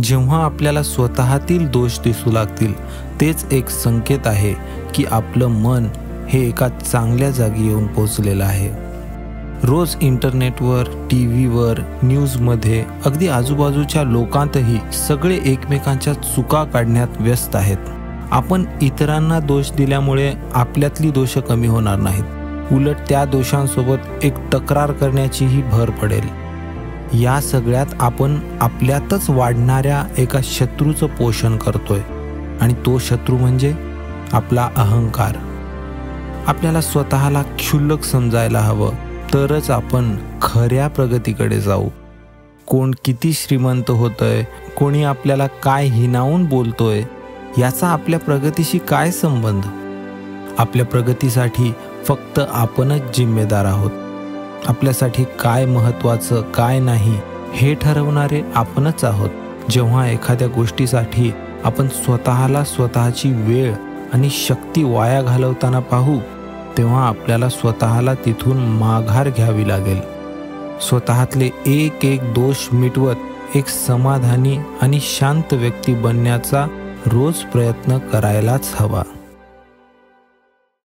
जेव्हा आपल्याला स्वतःतील दोष दिसू लागतील तेच एक संकेत आहे की आपलं मन हे एका चांगल्या जागी येऊन पोचलेलं आहे. रोज इंटरनेटवर, टीव्हीवर, न्यूजमध्ये, अगदी आजूबाजूच्या लोकांतही सगळे एकमेकांच्या चुका काढण्यात व्यस्त आहेत. आपण इतरांना दोष दिल्यामुळे आपल्यातली दोष कमी होणार नाहीत, उलट त्या दोषांसोबत एक तक्रार करण्याचीही भर पडेल. या सगळ्यात आपण आपल्यातच वाढणाऱ्या एका शत्रूचं पोषण करतोय आणि तो शत्रू म्हणजे आपला अहंकार. आपल्याला स्वतःला क्षुल्लक समजायला हवं, तरच आपण खऱ्या प्रगतीकडे जाऊ. कोण किती श्रीमंत होतंय, कोणी आपल्याला काय हिणावून बोलतोय, याचा आपल्या प्रगतीशी काय संबंध? आपल्या प्रगतीसाठी फक्त आपणच जिम्मेदार आहोत. आपल्यासाठी काय महत्त्वाचं, काय नाही हे ठरवणारे आपणच आहोत. जेव्हा एखाद्या गोष्टीसाठी आपण स्वतःची वेळ आणि शक्ती वाया घालवताना पाहू, तेव्हा आपल्याला स्वतःला तिथून माघार घ्यावी लागेल. स्वतःतले एक एक दोष मिटवत एक समाधानी आणि शांत व्यक्ती बनण्याचा रोज प्रयत्न करायलाच हवा.